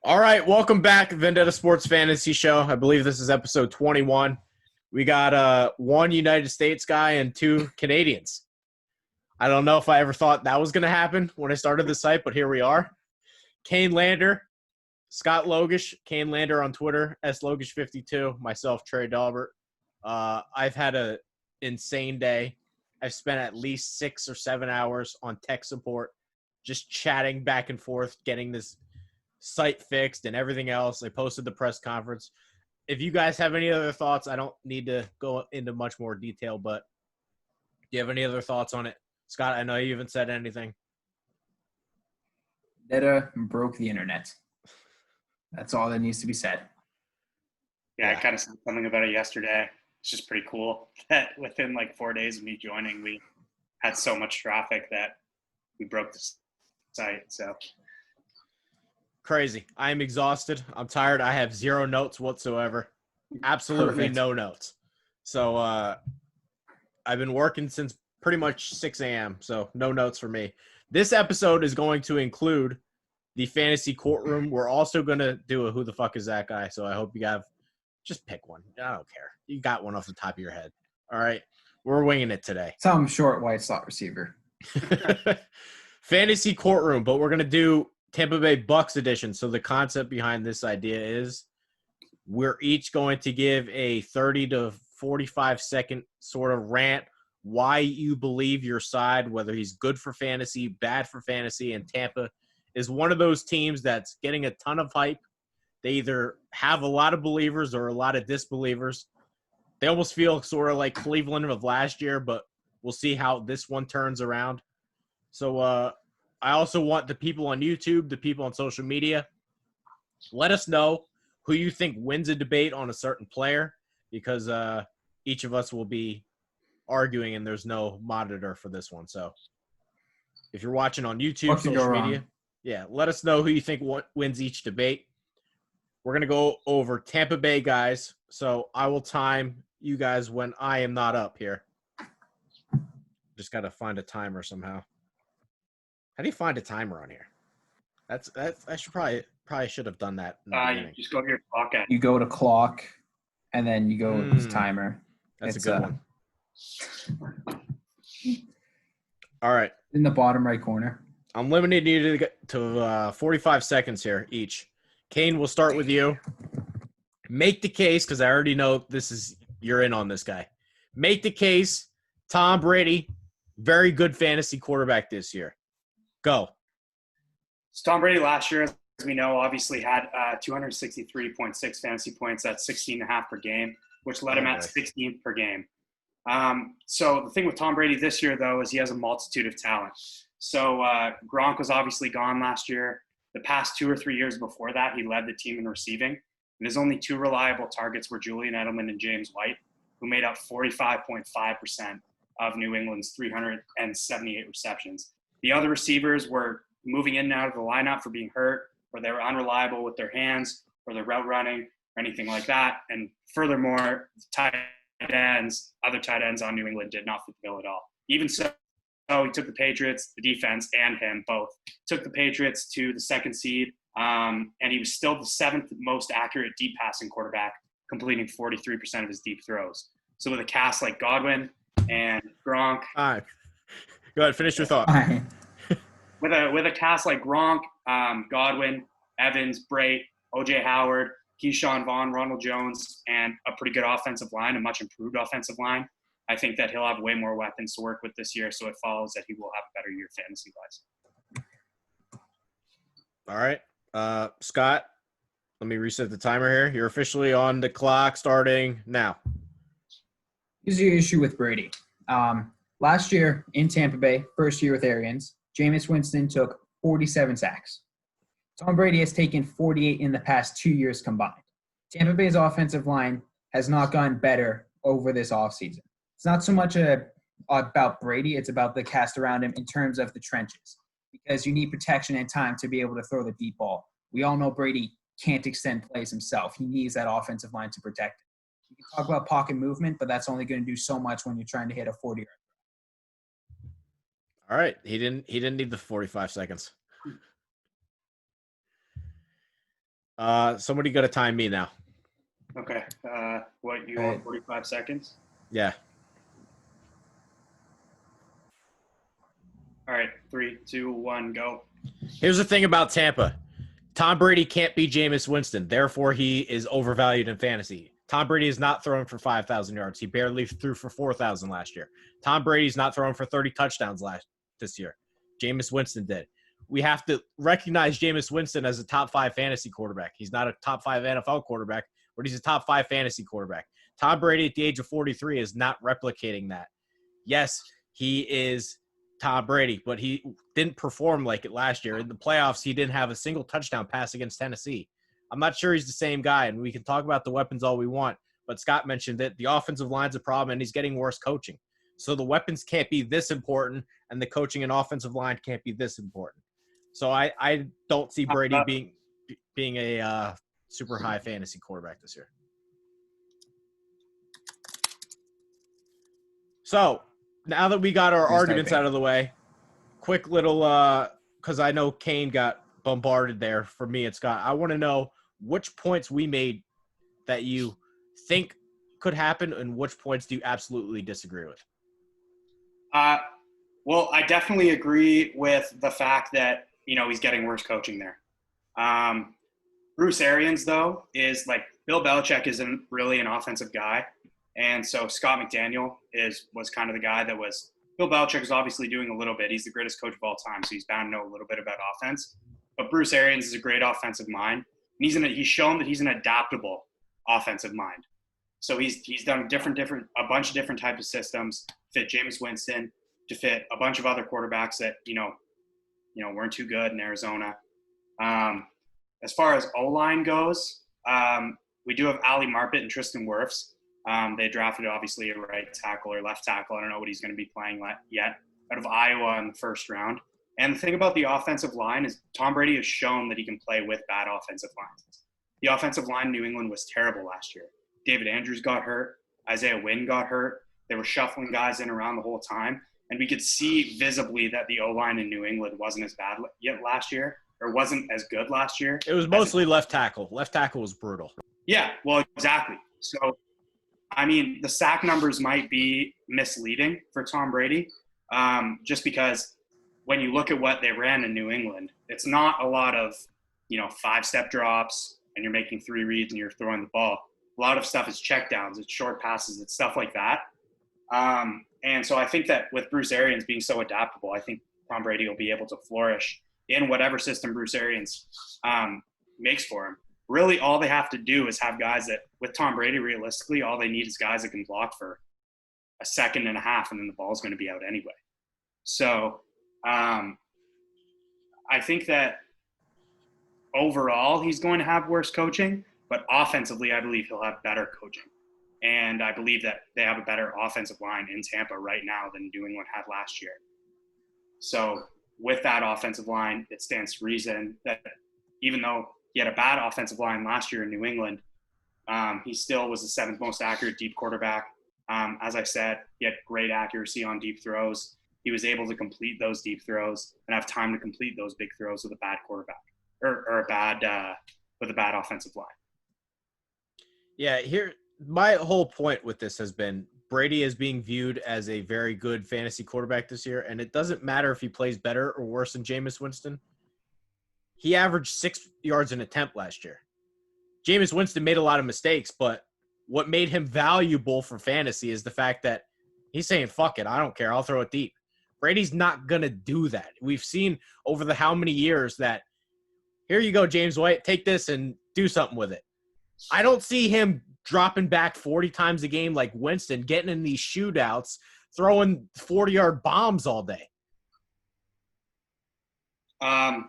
All right, welcome back, Vendetta Sports Fantasy Show. I believe this is episode 21. We got one United States guy and two Canadians. I don't know if I ever thought that was going to happen when I started the site, but here we are. Cayne Lander, Scott Logush, Cayne Lander on Twitter, Logush52, myself, Trey Daubert. I've had an insane day. I've spent at least 6 or 7 hours on tech support, just chatting back and forth, getting this site fixed and everything else. I posted the press conference. If you guys have any other thoughts, I don't need to go into much more detail, but do you have any other thoughts on it? Scott, I know you haven't said anything. Vendetta broke the internet. That's all that needs to be said. Yeah, I kind of said something about it yesterday. It's just pretty cool that within like 4 days of me joining, we had so much traffic that we broke the site. So crazy. I am exhausted. I'm tired. I have 0 notes whatsoever. Absolutely Perfect. no notes. So I've been working since pretty much 6 a.m., so no notes for me. This episode is going to include the fantasy courtroom. We're also going to do a who the fuck is that guy, so I hope you have – just pick one. I don't care. You got one off the top of your head. All right? We're winging it today. Some short white slot receiver. Fantasy courtroom, but we're going to do Tampa Bay Bucs edition. So the concept behind this idea is we're each going to give a 30 to 45-second sort of rant why you believe your side, whether he's good for fantasy, bad for fantasy, and Tampa is one of those teams that's getting a ton of hype. They either have a lot of believers or a lot of disbelievers. They almost feel sort of like Cleveland of last year, but we'll see how this one turns around. So I also want the people on YouTube, the people on social media, let us know who you think wins a debate on a certain player, because each of us will be arguing and there's no monitor for this one. So if you're watching on YouTube, social media, let us know who you think wins each debate. We're going to go over Tampa Bay guys. So I will time you guys when I am not up here. Just got to find a timer somehow. How do you find a timer on here? That's I should probably should have done that in the beginning. You just go to your clock. You go to clock, and then you go to timer. That's a good one. All right. In the bottom right corner. I'm limiting you to get to 45 seconds here each. Cayne, we'll start with you. Make the case, because I already know you're in on this guy. Make the case. Tom Brady, very good fantasy quarterback this year. Go. So Tom Brady last year, as we know, obviously had 263.6 fantasy points. That's 16.5 per game, which led him at 16th per game. So the thing with Tom Brady this year, though, is he has a multitude of talent. So Gronk was obviously gone last year. The past 2 or 3 years before that, he led the team in receiving. And his only 2 reliable targets were Julian Edelman and James White, who made up 45.5% of New England's 378 receptions. The other receivers were moving in and out of the lineup for being hurt, or they were unreliable with their hands, or their route running, or anything like that. And furthermore, other tight ends on New England did not fit the bill at all. Even so, he took the Patriots, the defense, and him both. Took the Patriots to the 2nd seed, and he was still the 7th most accurate deep passing quarterback, completing 43% of his deep throws. So with a cast like Godwin and Gronk. All right. Go ahead, finish your thought. With a cast like Gronk, Godwin, Evans, Brait, O.J. Howard, Keyshawn Vaughn, Ronald Jones, and a pretty good offensive line, a much improved offensive line, I think that he'll have way more weapons to work with this year, so it follows that he will have a better year fantasy-wise. All right. Scott, let me reset the timer here. You're officially on the clock starting now. Here's your issue with Brady. Last year in Tampa Bay, first year with Arians, Jameis Winston took 47 sacks. Tom Brady has taken 48 in the past 2 years combined. Tampa Bay's offensive line has not gotten better over this offseason. It's not so much about Brady, it's about the cast around him in terms of the trenches, because you need protection and time to be able to throw the deep ball. We all know Brady can't extend plays himself. He needs that offensive line to protect him. You can talk about pocket movement, but that's only going to do so much when you're trying to hit a 40-yard. All right. He didn't need the 45 seconds. Somebody got to time me now. Okay. What, you Right. want 45 seconds? Yeah. All right. 3, 2, 1, go. Here's the thing about Tampa. Tom Brady can't be Jameis Winston. Therefore, he is overvalued in fantasy. Tom Brady is not throwing for 5,000 yards. He barely threw for 4,000 last year. Tom Brady's not throwing for 30 touchdowns this year. Jameis Winston did. We have to recognize Jameis Winston as a top 5 fantasy quarterback. He's not a top 5 NFL quarterback, but he's a top 5 fantasy quarterback. Tom Brady at the age of 43 is not replicating that. Yes, he is Tom Brady, but he didn't perform like it last year. In the playoffs, he didn't have a single touchdown pass against Tennessee. I'm not sure he's the same guy, and we can talk about the weapons all we want, but Scott mentioned that the offensive line's a problem, and he's getting worse coaching. So the weapons can't be this important, and the coaching and offensive line can't be this important. So I don't see Brady being a super high fantasy quarterback this year. So now that we got our arguments out of the way, quick little because I know Cayne got bombarded there for me and Scott. I want to know which points we made that you think could happen and which points do you absolutely disagree with? Well, I definitely agree with the fact that, he's getting worse coaching there. Bruce Arians, though, is like Bill Belichick isn't really an offensive guy. And so Scott McDaniel was kind of the guy that was – Bill Belichick is obviously doing a little bit. He's the greatest coach of all time, so he's bound to know a little bit about offense. But Bruce Arians is a great offensive mind. And he's shown that he's an adaptable offensive mind. So he's done a bunch of different types of systems, fit Jameis Winston, to fit a bunch of other quarterbacks that, weren't too good in Arizona. As far as O-line goes, we do have Ali Marpet and Tristan Wirfs. They drafted, obviously, a right tackle or left tackle. I don't know what he's going to be playing yet, out of Iowa in the first round. And the thing about the offensive line is Tom Brady has shown that he can play with bad offensive lines. The offensive line in New England was terrible last year. David Andrews got hurt. Isaiah Wynn got hurt. They were shuffling guys in around the whole time. And we could see visibly that the O-line in New England wasn't as bad yet last year, or wasn't as good last year. It was mostly left tackle. Left tackle was brutal. Yeah, well, exactly. So, the sack numbers might be misleading for Tom Brady, just because when you look at what they ran in New England, it's not a lot of, 5-step drops and you're making 3 reads and you're throwing the ball. A lot of stuff is checkdowns, it's short passes, it's stuff like that. And so I think that with Bruce Arians being so adaptable, I think Tom Brady will be able to flourish in whatever system Bruce Arians makes for him. Really, all they have to do is have guys that, with Tom Brady, realistically, all they need is guys that can block for a second and a half, and then the ball's going to be out anyway. So I think that overall he's going to have worse coaching, but offensively I believe he'll have better coaching. And I believe that they have a better offensive line in Tampa right now than New England had last year. So with that offensive line, it stands to reason that even though he had a bad offensive line last year in New England, he still was the 7th most accurate deep quarterback. As I said, he had great accuracy on deep throws. He was able to complete those deep throws and have time to complete those big throws with a bad quarterback with a bad offensive line. Yeah, my whole point with this has been Brady is being viewed as a very good fantasy quarterback this year, and it doesn't matter if he plays better or worse than Jameis Winston. He averaged 6 yards an attempt last year. Jameis Winston made a lot of mistakes, but what made him valuable for fantasy is the fact that he's saying, fuck it, I don't care, I'll throw it deep. Brady's not going to do that. We've seen over the how many years that, here you go, James White, take this and do something with it. I don't see him dropping back 40 times a game like Winston, getting in these shootouts, throwing 40-yard bombs all day. And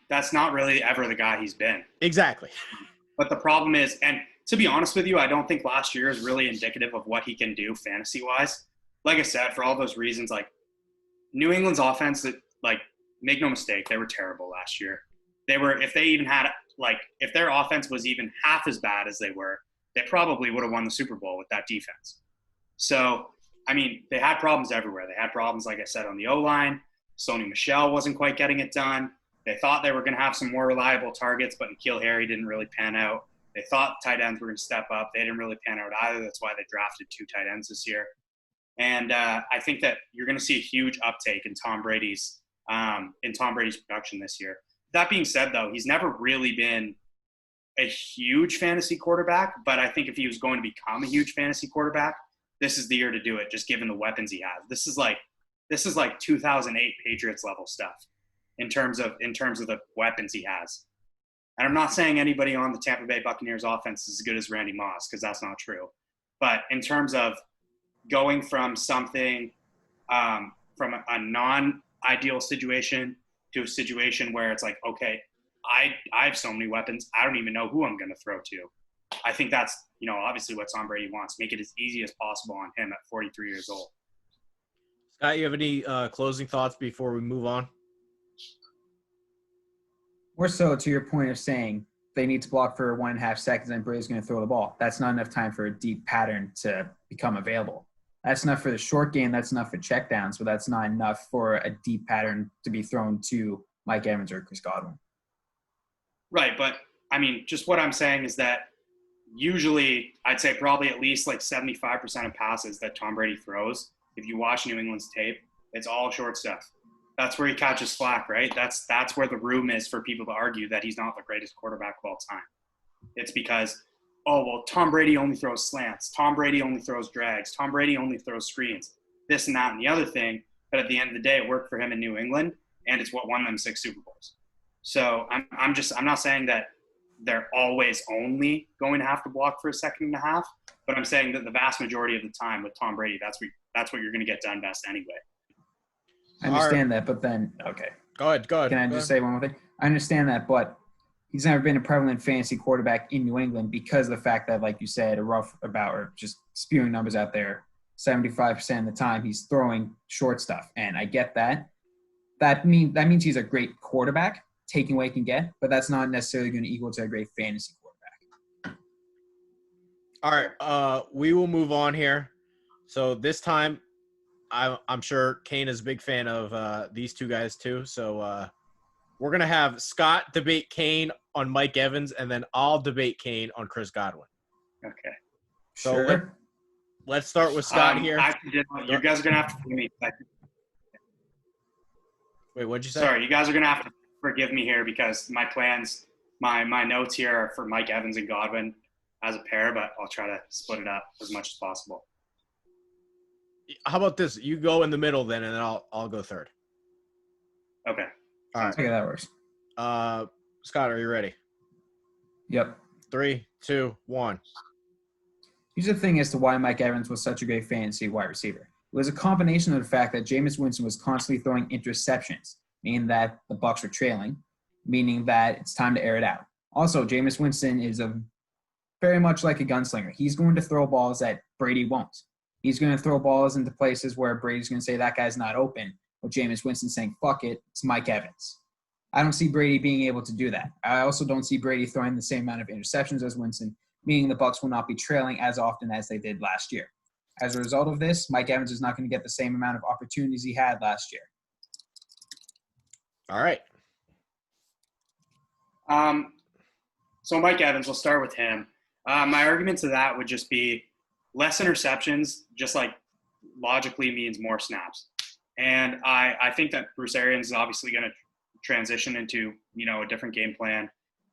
that's not really ever the guy he's been. Exactly. But the problem is, and to be honest with you, I don't think last year is really indicative of what he can do fantasy-wise. Like I said, for all those reasons, like New England's offense, make no mistake, they were terrible last year. They were, if their offense was even half as bad as they were, they probably would have won the Super Bowl with that defense. So, they had problems everywhere. They had problems, like I said, on the O-line. Sony Michel wasn't quite getting it done. They thought they were going to have some more reliable targets, but N'Keal Harry didn't really pan out. They thought tight ends were going to step up. They didn't really pan out either. That's why they drafted 2 tight ends this year. And I think that you're going to see a huge uptake in Tom Brady's production this year. That being said, though, he's never really been a huge fantasy quarterback. But I think if he was going to become a huge fantasy quarterback, this is the year to do it, just given the weapons he has. This is like 2008 Patriots level stuff in terms of the weapons he has. And I'm not saying anybody on the Tampa Bay Buccaneers offense is as good as Randy Moss, because that's not true. But in terms of going from something from a non-ideal situation to a situation where it's like, okay, I have so many weapons, I don't even know who I'm going to throw to. I think that's, obviously what Tom Brady wants. Make it as easy as possible on him at 43 years old. Scott, you have any closing thoughts before we move on? More so to your point of saying they need to block for 1.5 seconds and Brady's going to throw the ball. That's not enough time for a deep pattern to become available. That's enough for the short game. That's enough for checkdowns, but that's not enough for a deep pattern to be thrown to Mike Evans or Chris Godwin. Right, but I mean, just what I'm saying is that usually I'd say probably at least like 75% of passes that Tom Brady throws, if you watch New England's tape, it's all short stuff. That's where he catches flack, right? That's where the room is for people to argue that he's not the greatest quarterback of all time. It's because, Tom Brady only throws slants. Tom Brady only throws drags. Tom Brady only throws screens. This and that and the other thing. But at the end of the day, it worked for him in New England, and it's what won them 6 Super Bowls. So I'm not saying that they're always only going to have to block for 1.5 seconds, but I'm saying that the vast majority of the time with Tom Brady, that's what you're going to get done best anyway. I understand that, but then, okay. Go ahead. Can I just say one more thing? I understand that, but he's never been a prevalent fantasy quarterback in New England because of the fact that, like you said, or just spewing numbers out there, 75% of the time he's throwing short stuff. And I get that. That means he's a great quarterback, taking what he can get, but that's not necessarily going to equal to a great fantasy quarterback. All right, we will move on here. So this time, I'm sure Cayne is a big fan of these two guys too. So we're going to have Scott debate Cayne on Mike Evans, and then I'll debate Cayne on Chris Godwin. Okay. So Sure. let's start with Scott here. You guys are going to have to forgive me. Wait, what'd you say? Sorry, you guys are going to have to forgive me here because my plans, my notes here are for Mike Evans and Godwin as a pair, but I'll try to split it up as much as possible. How about this? You go in the middle then, and then I'll go third. Okay. All right. Okay, that works. Scott, are you ready? Yep. 3, 2, 1. Here's the thing as to why Mike Evans was such a great fantasy wide receiver. It was a combination of the fact that Jameis Winston was constantly throwing interceptions, meaning that the Bucs were trailing, meaning that it's time to air it out. Also, Jameis Winston is very much like a gunslinger. He's going to throw balls that Brady won't. He's going to throw balls into places where Brady's going to say that guy's not open, with Jameis Winston saying, fuck it, it's Mike Evans. I don't see Brady being able to do that. I also don't see Brady throwing the same amount of interceptions as Winston, meaning the Bucs will not be trailing as often as they did last year. As a result of this, Mike Evans is not going to get the same amount of opportunities he had last year. All right. So Mike Evans, we'll start with him. My argument to that would just be less interceptions, just like logically means more snaps. And I think that Bruce Arians is obviously going to transition into, a different game plan,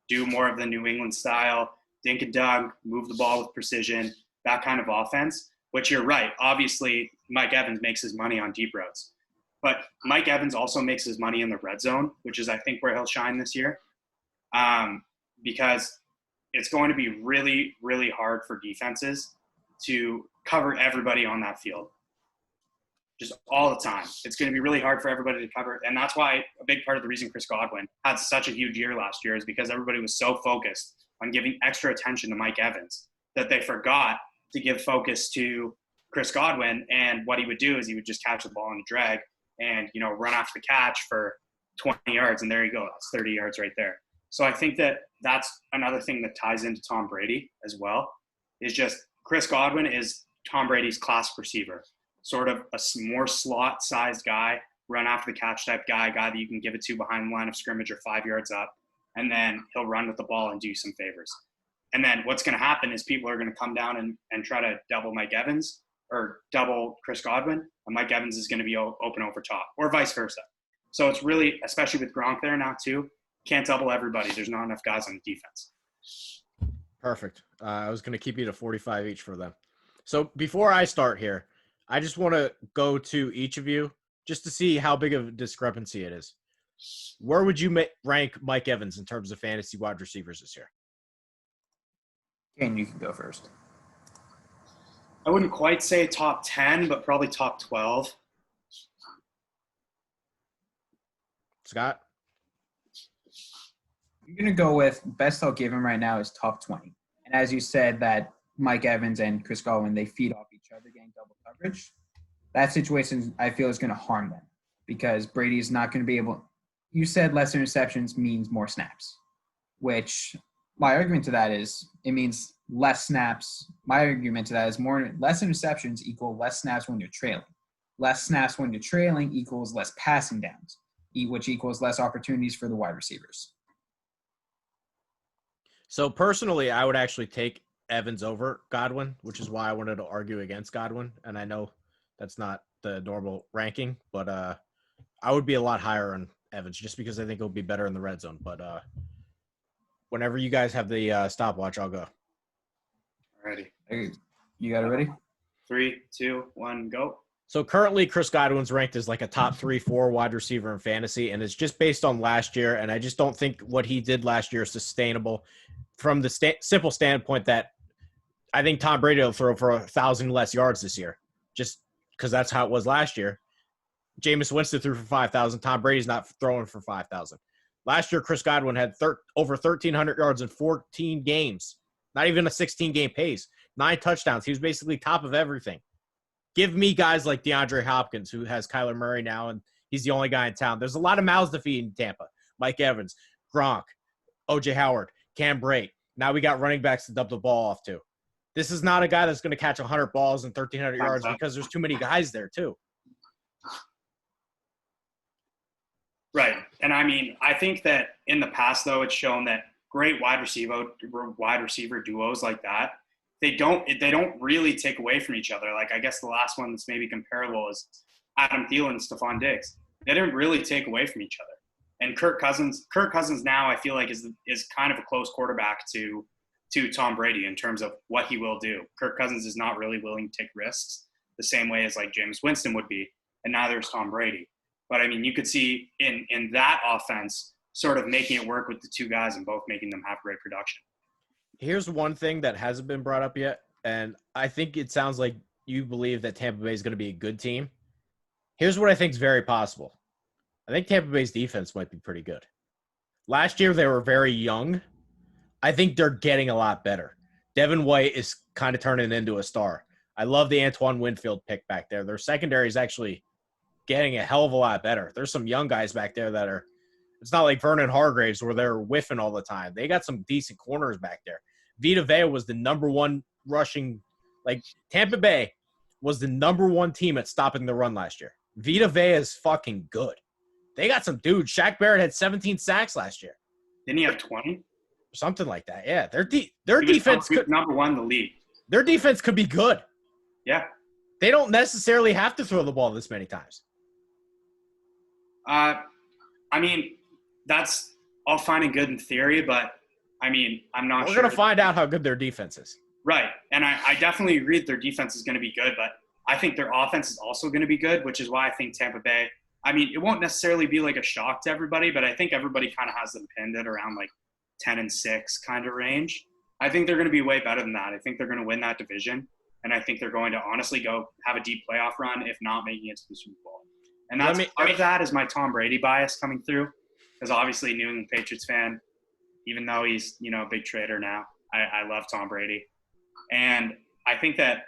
do more of the New England style, dink and dunk, move the ball with precision, that kind of offense, which you're right. Obviously, Mike Evans makes his money on deep routes. But Mike Evans also makes his money in the red zone, which is, I think, where he'll shine this year. Because it's going to be really, really hard for defenses to cover everybody on that field. Just all the time. It's going to be really hard for everybody to cover. And that's why a big part of the reason Chris Godwin had such a huge year last year is because everybody was so focused on giving extra attention to Mike Evans that they forgot to give focus to Chris Godwin. And what he would do is he would just catch the ball in a drag and, run after the catch for 20 yards. And there you go. That's 30 yards right there. So I think that that's another thing that ties into Tom Brady as well, is just Chris Godwin is Tom Brady's class receiver, sort of a more slot-sized guy run after the catch type guy that you can give it to behind the line of scrimmage or 5 yards up, and then he'll run with the ball and do some favors. And then what's going to happen is people are going to come down and try to double Mike Evans or double Chris Godwin, and Mike Evans is going to be open over top, or vice versa. So it's really, especially with Gronk there now too, can't double everybody. There's not enough guys on the defense. Perfect. I was going to keep you to 45 each for them. So before I start here, I just want to go to each of you just to see how big of a discrepancy it is. Where would you rank Mike Evans in terms of fantasy wide receivers this year? Cayne, you can go first. I wouldn't quite say top 10, but probably top 12. Scott? I'm going to go with best I'll give him right now is top 20. And as you said that Mike Evans and Chris Godwin, they feed off each other getting double coverage. That situation, I feel, is going to harm them because Brady's not going to be able – you said less interceptions means more snaps, which my argument to that is it means less snaps. My argument to that is less interceptions equal less snaps when you're trailing. Less snaps when you're trailing equals less passing downs, which equals less opportunities for the wide receivers. So personally, I would actually take Evans over Godwin, which is why I wanted to argue against Godwin. And I know that's not the normal ranking, but I would be a lot higher on Evans just because I think he'll be better in the red zone. But whenever you guys have the stopwatch, I'll go. Alrighty. Hey, you got it ready? 3, 2, 1, go. So currently Chris Godwin's ranked as like a top 3-4 wide receiver in fantasy, and it's just based on last year. And I just don't think what he did last year is sustainable from the simple standpoint that I think Tom Brady will throw for 1,000 less yards this year, just because that's how it was last year. Jameis Winston threw for 5,000. Tom Brady's not throwing for 5,000. Last year, Chris Godwin had over 1,300 yards in 14 games, not even a 16-game pace, 9 touchdowns. He was basically top of everything. Give me guys like DeAndre Hopkins, who has Kyler Murray now, and he's the only guy in town. There's a lot of mouths to feed in Tampa. Mike Evans, Gronk, O.J. Howard, Cam Brate. Now we got running backs to dump the ball off to. This is not a guy that's going to catch 100 balls and 1,300 yards because there's too many guys there too. Right. And I mean, I think that in the past, though, it's shown that great wide receiver duos like that, they don't really take away from each other. Like, I guess the last one that's maybe comparable is Adam Thielen and Stephon Diggs. They didn't really take away from each other. And Kirk Cousins now I feel like is kind of a close quarterback to Tom Brady in terms of what he will do. Kirk Cousins is not really willing to take risks the same way as like Jameis Winston would be, and neither is Tom Brady. But I mean, you could see in that offense sort of making it work with the two guys and both making them have great production. Here's one thing that hasn't been brought up yet, and I think it sounds like you believe that Tampa Bay is going to be a good team. Here's what I think is very possible. I think Tampa Bay's defense might be pretty good. Last year, they were very young. I think they're getting a lot better. Devin White is kind of turning into a star. I love the Antoine Winfield pick back there. Their secondary is actually getting a hell of a lot better. There's some young guys back there that are – it's not like Vernon Hargraves where they're whiffing all the time. They got some decent corners back there. Vita Vea was the number one rushing – like Tampa Bay was the number one team at stopping the run last year. Vita Vea is fucking good. They got some dudes. Shaq Barrett had 17 sacks last year. Didn't he have 20? Something like that. Yeah, their defense could number one in the league. Their defense could be good. Yeah. They don't necessarily have to throw the ball this many times. I mean, that's all fine and good in theory, but I mean, I'm not sure. We're going to find out how good their defense is. Right. And I definitely agree that their defense is going to be good, but I think their offense is also going to be good, which is why I think Tampa Bay, I mean, it won't necessarily be like a shock to everybody, but I think everybody kind of has them pinned at around like 10-6 kind of range. I think they're going to be way better than that. I think they're going to win that division, and I think they're going to honestly go have a deep playoff run, if not making it to the Super Bowl. And that's part of that is my Tom Brady bias coming through, because obviously New England Patriots fan, even though he's, you know, a big trader now, I love Tom Brady. And I think that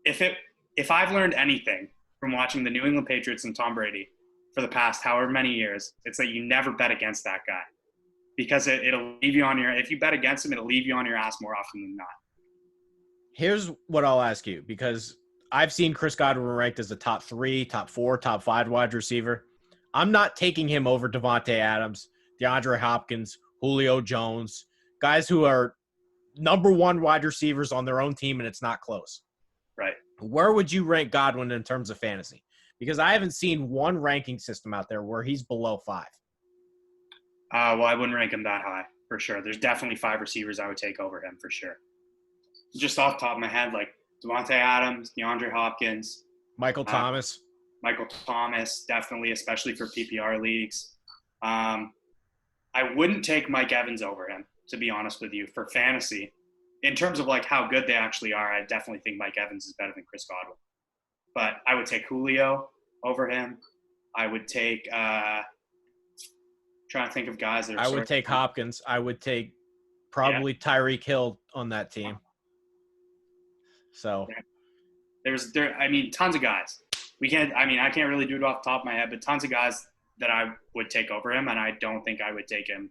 if I've learned anything from watching the New England Patriots and Tom Brady for the past however many years, it's that you never bet against that guy, because it'll leave you on your – if you bet against him, it'll leave you on your ass more often than not. Here's what I'll ask you, because I've seen Chris Godwin ranked as a top 3, top 4, top 5 wide receiver. I'm not taking him over Devontae Adams, DeAndre Hopkins, Julio Jones, guys who are number 1 wide receivers on their own team, and it's not close. Right. Where would you rank Godwin in terms of fantasy? Because I haven't seen one ranking system out there where he's below 5. Well, I wouldn't rank him that high for sure. There's definitely 5 receivers I would take over him for sure. Just off the top of my head, like Devontae Adams, DeAndre Hopkins, Michael Thomas. Michael Thomas, definitely, especially for PPR leagues. I wouldn't take Mike Evans over him, to be honest with you, for fantasy. In terms of like how good they actually are, I definitely think Mike Evans is better than Chris Godwin. But I would take Julio over him. I would take trying to think of guys that are I would take Hopkins. I would take probably Tyreek Hill on that team. So I mean, tons of guys. I can't really do it off the top of my head, but tons of guys that I would take over him, and I don't think I would take him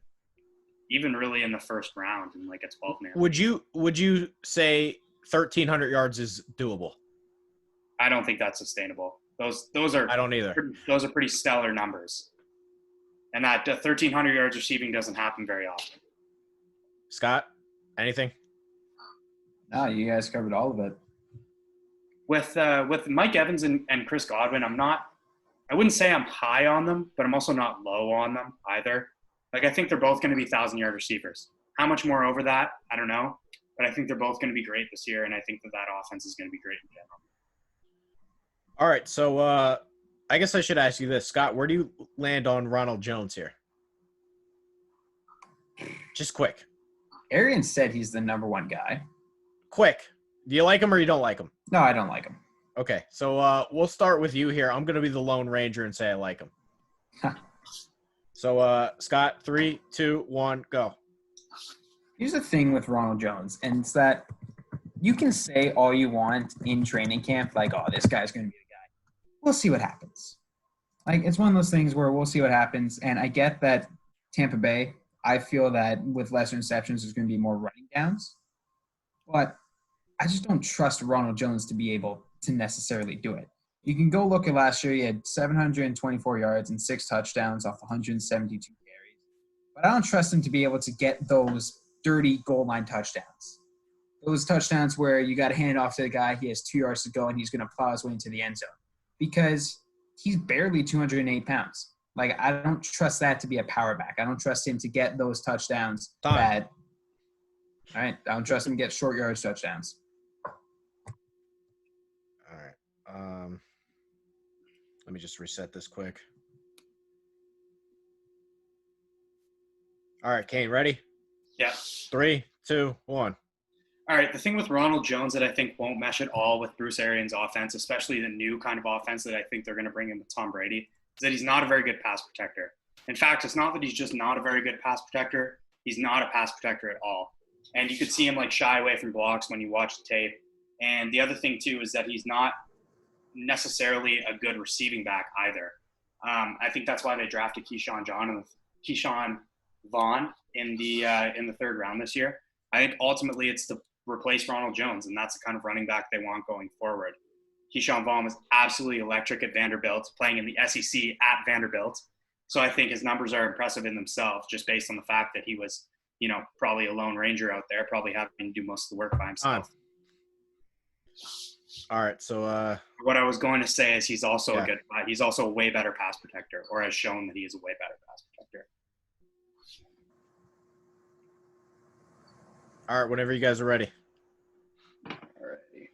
even really in the first round in like a 12-man. Would you say 1,300 yards is doable? I don't think that's sustainable. Those are I don't either. Those are pretty stellar numbers, and that 1,300 yards receiving doesn't happen very often. Scott, anything? No, you guys covered all of it. With Mike Evans and Chris Godwin, I wouldn't say I'm high on them, but I'm also not low on them either. Like, I think they're both going to be 1,000-yard receivers. How much more over that? I don't know. But I think they're both going to be great this year, and I think that offense is going to be great in general. All right, so I guess I should ask you this. Scott, where do you land on Ronald Jones here? Just quick. Arians said he's the number 1 guy. Quick. Do you like him or you don't like him? No, I don't like him. Okay, so we'll start with you here. I'm going to be the Lone Ranger and say I like him. So, Scott, 3, 2, 1, go. Here's the thing with Ronald Jones, and it's that you can say all you want in training camp, like, oh, this guy's going to be the guy. We'll see what happens. Like, it's one of those things where we'll see what happens, and I get that Tampa Bay, I feel that with lesser interceptions, there's going to be more running downs. But I just don't trust Ronald Jones to be able to necessarily do it. You can go look at last year. He had 724 yards and 6 touchdowns off 172 carries. But I don't trust him to be able to get those dirty goal line touchdowns. Those touchdowns where you got to hand it off to the guy, he has 2 yards to go, and he's going to plow his way into the end zone. Because he's barely 208 pounds. Like, I don't trust that to be a power back. I don't trust him to get those touchdowns All right? I don't trust him to get short yardage touchdowns. All right. Let me just reset this quick. All right, Cayne, ready? Yeah. 3, 2, 1. All right, the thing with Ronald Jones that I think won't mesh at all with Bruce Arians' offense, especially the new kind of offense that I think they're going to bring in with Tom Brady, is that he's not a very good pass protector. In fact, it's not that he's just not a very good pass protector. He's not a pass protector at all. And you could see him like shy away from blocks when you watch the tape. And the other thing, too, is that he's not necessarily a good receiving back either. I think that's why they drafted Keyshawn Vaughn in the 3rd round this year. I think ultimately it's to replace Ronald Jones, and that's the kind of running back they want going forward. Keyshawn Vaughn was absolutely electric at Vanderbilt, playing in the SEC at Vanderbilt. So I think his numbers are impressive in themselves, just based on the fact that he was, probably a lone ranger out there, probably having to do most of the work by himself. All right, so what I was going to say is he's also he's also a way better pass protector, or has shown that he is a way better pass protector. All right, whenever you guys are ready. All right.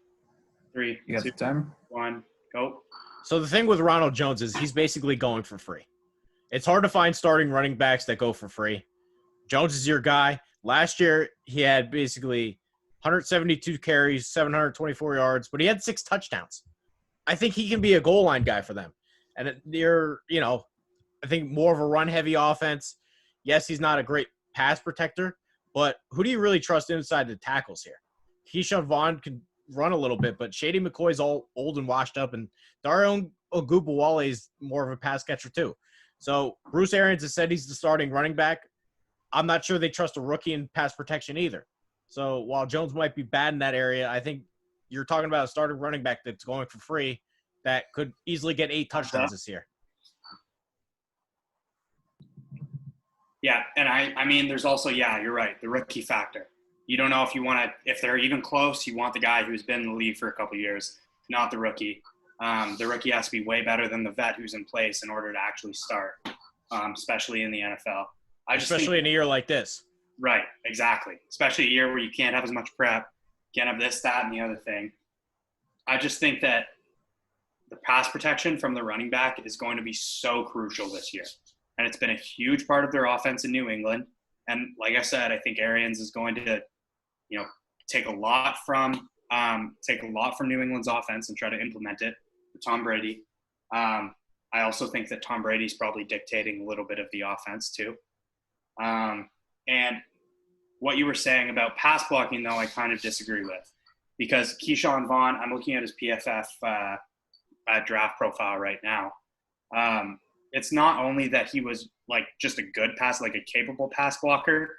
3, You got 2, the timer? 1, go. So the thing with Ronald Jones is he's basically going for free. It's hard to find starting running backs that go for free. Jones is your guy. Last year, he had basically 172 carries, 724 yards, but he had 6 touchdowns. I think he can be a goal line guy for them. And I think more of a run-heavy offense. Yes, he's not a great pass protector, but who do you really trust inside the tackles here? Keyshawn Vaughn can run a little bit, but Shady McCoy's all old and washed up, and Dario Ogubawale is more of a pass catcher too. So Bruce Arians has said he's the starting running back. I'm not sure they trust a rookie in pass protection either. So while Jones might be bad in that area, I think you're talking about a starting running back that's going for free that could easily get 8 touchdowns this year. Yeah, and I mean, there's also, you're right, the rookie factor. You don't know if they're even close, you want the guy who's been in the league for a couple of years, not the rookie. The rookie has to be way better than the vet who's in place in order to actually start, especially in the NFL. Especially in a year like this. Right, exactly. Especially a year where you can't have as much prep, can't have this, that, and the other thing. I just think that the pass protection from the running back is going to be so crucial this year. And it's been a huge part of their offense in New England. And like I said, I think Arians is going to, take a lot from New England's offense and try to implement it for Tom Brady. I also think that Tom Brady's probably dictating a little bit of the offense too. And what you were saying about pass blocking, though, I kind of disagree with, because Keyshawn Vaughn, I'm looking at his PFF draft profile right now. It's not only that he was like just a good pass, like a capable pass blocker.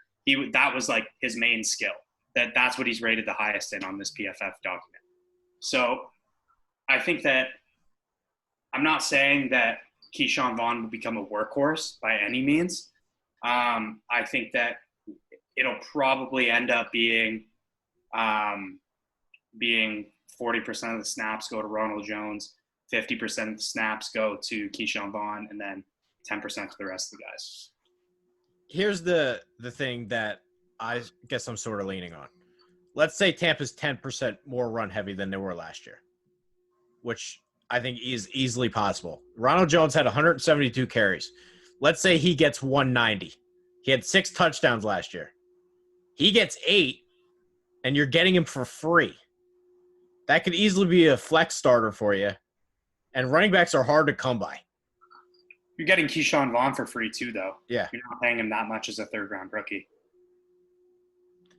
That was like his main skill. That's what he's rated the highest in on this PFF document. So I think that I'm not saying that Keyshawn Vaughn will become a workhorse by any means. I think that it'll probably end up being 40% of the snaps go to Ronald Jones, 50% of the snaps go to Keyshawn Vaughn, and then 10% to the rest of the guys. Here's the thing that I guess I'm sort of leaning on. Let's say Tampa's 10% more run heavy than they were last year, which I think is easily possible. Ronald Jones had 172 carries. Let's say he gets 190. He had 6 touchdowns last year. He gets 8, and you're getting him for free. That could easily be a flex starter for you. And running backs are hard to come by. You're getting Keyshawn Vaughn for free too, though. Yeah. You're not paying him that much as a third-round rookie.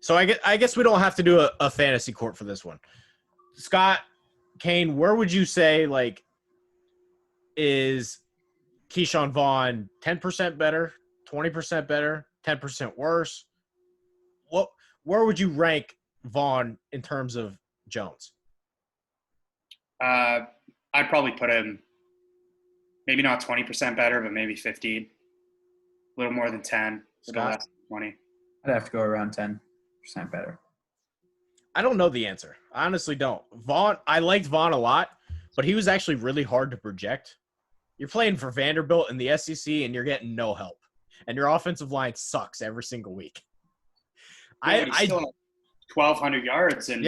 So I guess we don't have to do a fantasy court for this one. Scott, Cayne, where would you say, like, is Keyshawn Vaughn 10% better, 20% better, 10% worse? Where would you rank Vaughn in terms of Jones? I'd probably put him maybe not 20% better, but maybe 15. A little more than 10, a little less than 20. I'd have to go around 10% better. I don't know the answer. I honestly don't. I liked Vaughn a lot, but he was actually really hard to project. You're playing for Vanderbilt in the SEC, and you're getting no help. And your offensive line sucks every single week. Yeah, I still had 1,200 yards and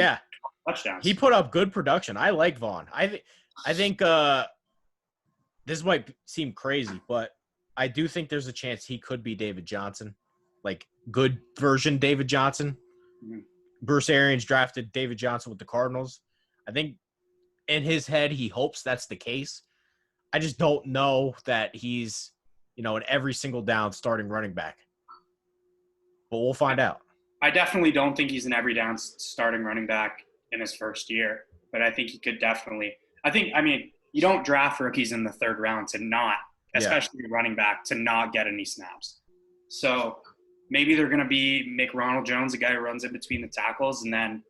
touchdowns. He put up good production. I like Vaughn. I think this might seem crazy, but I do think there's a chance he could be David Johnson, like good version David Johnson. Mm-hmm. Bruce Arians drafted David Johnson with the Cardinals. I think in his head he hopes that's the case. I just don't know that he's, an every single down starting running back. But we'll find out. I definitely don't think he's an every down starting running back in his first year, but I think he could definitely – you don't draft rookies in the third round to not, especially running back, to not get any snaps. So maybe they're going to make Ronald Jones the guy who runs in between the tackles, and then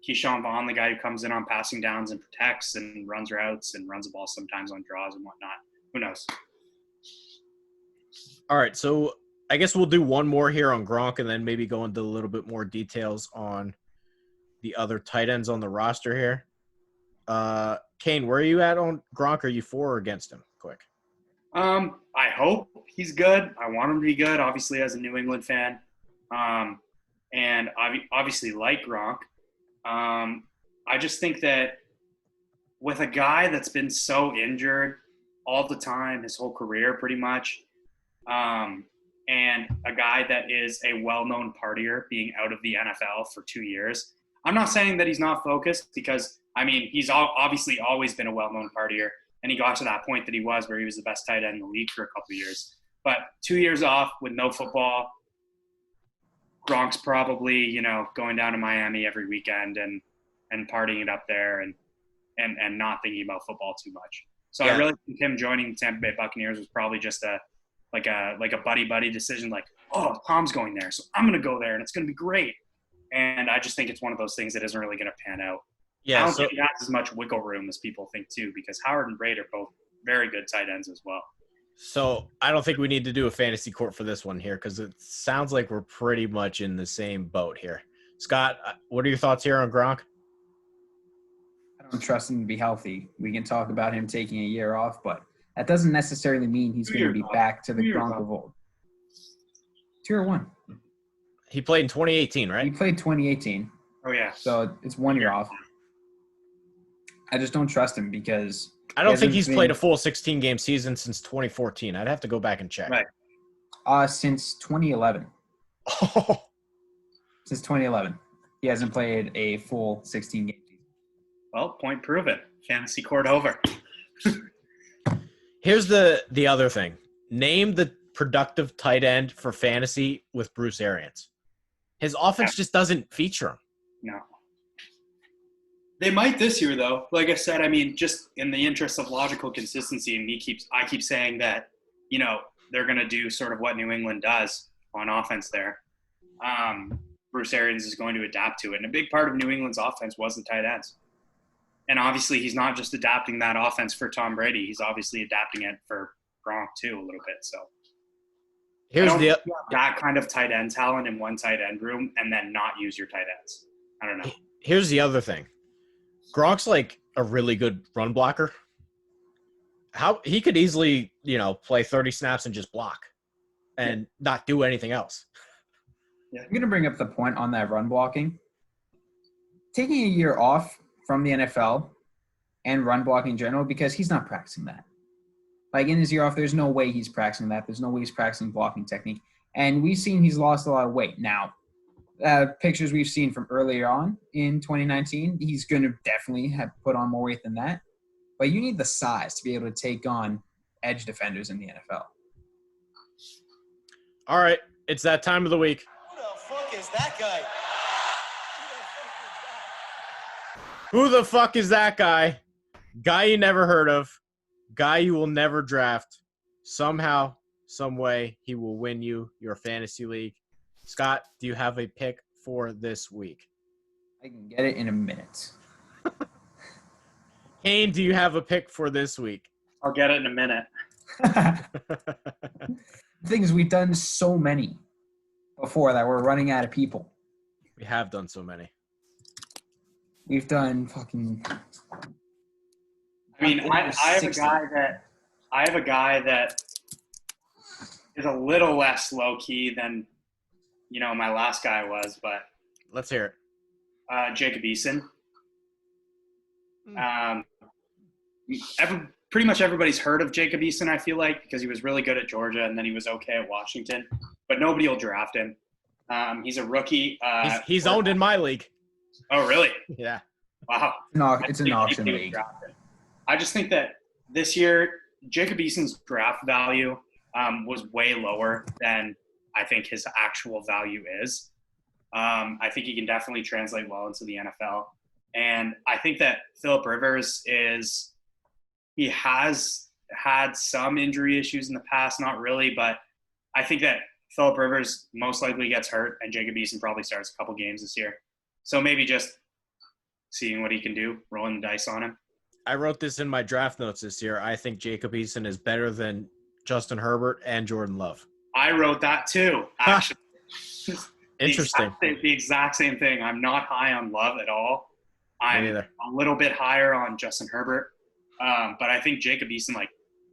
Keyshawn Vaughn the guy who comes in on passing downs and protects and runs routes and runs the ball sometimes on draws and whatnot. Who knows? All right, so I guess we'll do one more here on Gronk and then maybe go into a little bit more details on the other tight ends on the roster here. Cayne, where are you at on Gronk? Are you for or against him? Quick. I hope he's good. I want him to be good, obviously, as a New England fan. And obviously like Gronk. I just think that with a guy that's been so injured all the time, his whole career pretty much, and a guy that is a well-known partier being out of the NFL for 2 years. I'm not saying that he's not focused because, he's obviously always been a well-known partier, and he got to that point that he was where he was the best tight end in the league for a couple of years. But 2 years off with no football, Gronk's probably, going down to Miami every weekend and partying it up there and not thinking about football too much. So I really think him joining the Tampa Bay Buccaneers was probably just a buddy decision, like, oh, Tom's going there, so I'm going to go there and it's going to be great. And I just think it's one of those things that isn't really going to pan out. Yeah, I don't so think he has as much wiggle room as people think too, because Howard and Braid are both very good tight ends as well. I don't think we need to do a fantasy court for this one here because it sounds like we're pretty much in the same boat here. Scott, what are your thoughts here on Gronk? I don't trust him to be healthy. We can talk about him taking a year off, but that doesn't necessarily mean he's going to be back to the Gronk of old. 2 or 1. He played in 2018, right? He played 2018. Oh, yeah. So it's 1 year off. I just don't trust him because I don't think he's played a full 16-game season since 2014. I'd have to go back and check. Right. Since 2011. Oh. Since 2011. He hasn't played a full 16-game season. Well, point proven. Fantasy court over. Here's the other thing. Name the productive tight end for fantasy with Bruce Arians. His offense just doesn't feature him. No. They might this year, though. Like I said, I mean, just in the interest of logical consistency, and I keep saying that, they're going to do sort of what New England does on offense there. Bruce Arians is going to adapt to it. And a big part of New England's offense was the tight ends. And obviously, he's not just adapting that offense for Tom Brady. He's obviously adapting it for Gronk, too, a little bit. So here's that kind of tight end talent in one tight end room and then not use your tight ends. I don't know. Here's the other thing. Gronk's like a really good run blocker. How he could easily, play 30 snaps and just block and not do anything else. Yeah. I'm going to bring up the point on that run blocking. Taking a year off from the NFL and run blocking in general because he's not practicing that. Like in his year off, there's no way he's practicing that. There's no way he's practicing blocking technique. And we've seen he's lost a lot of weight. Now, pictures we've seen from earlier on in 2019, he's going to definitely have put on more weight than that. But you need the size to be able to take on edge defenders in the NFL. All right. It's that time of the week. Who the fuck is that guy? Who the fuck is that guy? Guy you never heard of. Guy you will never draft. Somehow, some way, he will win you your fantasy league. Scott, do you have a pick for this week? I can get it in a minute. Cayne, do you have a pick for this week? I'll get it in a minute. The thing is, we've done so many before that we're running out of people. We have done so many. We've done fucking. I mean, I have a guy that is a little less low key than my last guy was, but let's hear it. Jacob Eason. Pretty much everybody's heard of Jacob Eason, I feel like, because he was really good at Georgia and then he was okay at Washington, but nobody will draft him. He's a rookie. He's owned in my league. Oh, really? Yeah. Wow. No, it's an auction league. I just think that this year, Jacob Eason's draft value was way lower than I think his actual value is. I think he can definitely translate well into the NFL. And I think that Phillip Rivers he has had some injury issues in the past, not really, but I think that Phillip Rivers most likely gets hurt and Jacob Eason probably starts a couple games this year. So maybe just seeing what he can do, rolling the dice on him. I wrote this in my draft notes this year. I think Jacob Eason is better than Justin Herbert and Jordan Love. I wrote that too, actually. Interesting. The exact same thing. I'm not high on Love at all. I'm a little bit higher on Justin Herbert. But I think Jacob Eason,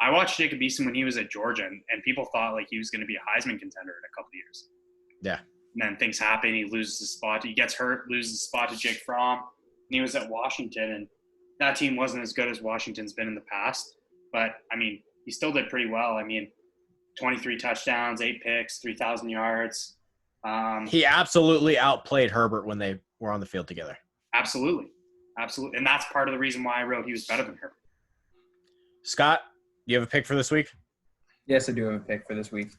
I watched Jacob Eason when he was at Georgia, and people thought he was going to be a Heisman contender in a couple of years. Yeah. And then things happen. He loses his spot. He gets hurt, loses his spot to Jake Fromm. And he was at Washington, and that team wasn't as good as Washington's been in the past. But, I mean, he still did pretty well. I mean, 23 touchdowns, 8 picks, 3,000 yards. He absolutely outplayed Herbert when they were on the field together. Absolutely. Absolutely. And that's part of the reason why I wrote he was better than Herbert. Scott, do you have a pick for this week? Yes, I do have a pick for this week.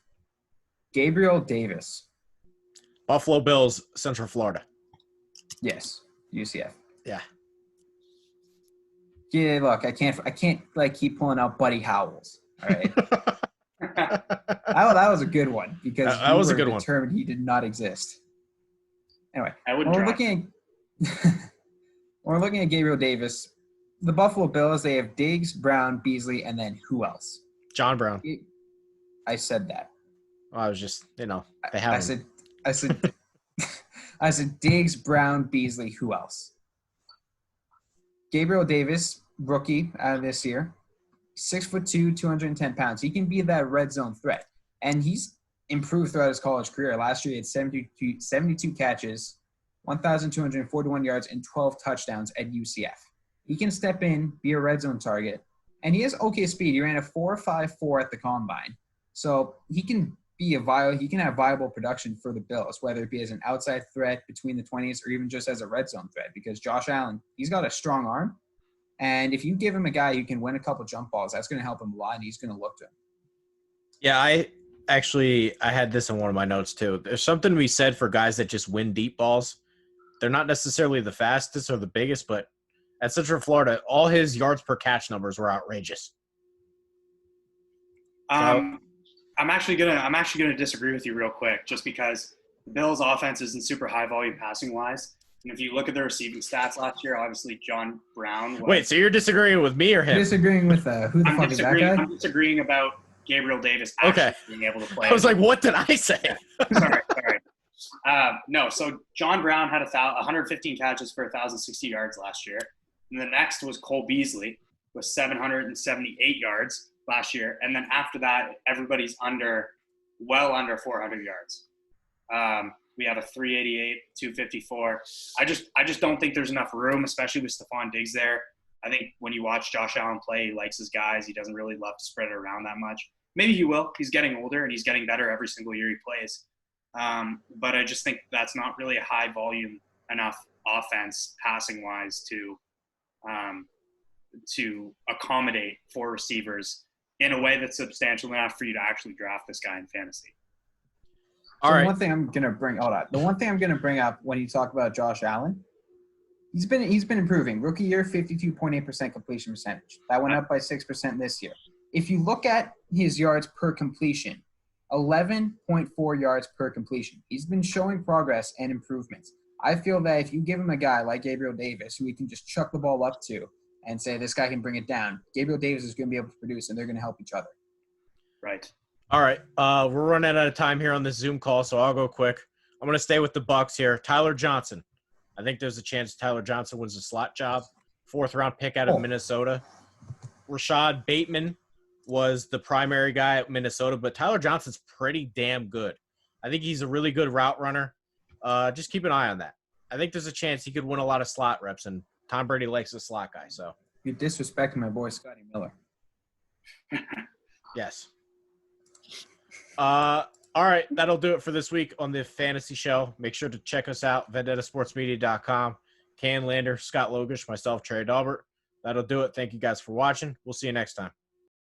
Gabriel Davis. Buffalo Bills, Central Florida. Yes, UCF. Yeah. Yeah, look, I can't keep pulling out Buddy Howells. All right. that was a good one because that was a good one. Determined he did not exist. Anyway, I wouldn't we're when we're looking at Gabriel Davis, the Buffalo Bills, they have Diggs, Brown, Beasley, and then who else? John Brown. I said that. Well, I was just, they have him. I said Diggs, Brown, Beasley, who else? Gabriel Davis, rookie out of this year, 6'2", 210 pounds. He can be that red zone threat. And he's improved throughout his college career. Last year, he had 72 catches, 1,241 yards, and 12 touchdowns at UCF. He can step in, be a red zone target, and he has okay speed. He ran a 4.54 at the combine. So he can have viable production for the Bills, whether it be as an outside threat between the 20s or even just as a red zone threat, because Josh Allen, he's got a strong arm. And if you give him a guy who can win a couple jump balls, that's going to help him a lot, and he's going to look to him. Yeah, I had this in one of my notes too. There's something to be said for guys that just win deep balls. They're not necessarily the fastest or the biggest, but at Central Florida, all his yards per catch numbers were outrageous. I'm actually gonna disagree with you real quick, just because the Bills' offense isn't super high volume passing wise. And if you look at their receiving stats last year, obviously John Brown. Wait, so you're disagreeing with me or him? Disagreeing with who the fuck is that guy? I'm disagreeing about Gabriel Davis actually being able to play. I was like, what did I say? sorry. No, so John Brown had 115 catches for 1,060 yards last year. And the next was Cole Beasley with 778 yards last year. And then after that, everybody's well under 400 yards. We have a 388, 254. I just don't think there's enough room, especially with Stephon Diggs there. I think when you watch Josh Allen play, he likes his guys. He doesn't really love to spread it around that much. Maybe he will. He's getting older, and he's getting better every single year he plays. But I just think that's not really a high volume enough offense passing-wise to accommodate 4 receivers in a way that's substantial enough for you to actually draft this guy in fantasy. All right. The one thing I'm going to bring up when you talk about Josh Allen, he's been improving. Rookie year, 52.8% completion percentage. That went up by 6% this year. If you look at his yards per completion, 11.4 yards per completion. He's been showing progress and improvements. I feel that if you give him a guy like Gabriel Davis who he can just chuck the ball up to and say this guy can bring it down, Gabriel Davis is going to be able to produce, and they're going to help each other. Right. All right. We're running out of time here on this Zoom call, so I'll go quick. I'm going to stay with the Bucs here. Tyler Johnson. I think there's a chance Tyler Johnson wins the slot job. 4th-round pick out of Minnesota. Rashad Bateman was the primary guy at Minnesota, but Tyler Johnson's pretty damn good. I think he's a really good route runner. Just keep an eye on that. I think there's a chance he could win a lot of slot reps, and Tom Brady likes the slot guy. So you're disrespecting my boy Scotty Miller. Yes. All right, that'll do it for this week on the Fantasy Show. Make sure to check us out, vendettasportsmedia.com. Cayne Lander, Scott Logush, myself, Trey Daubert. That'll do it. Thank you guys for watching. We'll see you next time.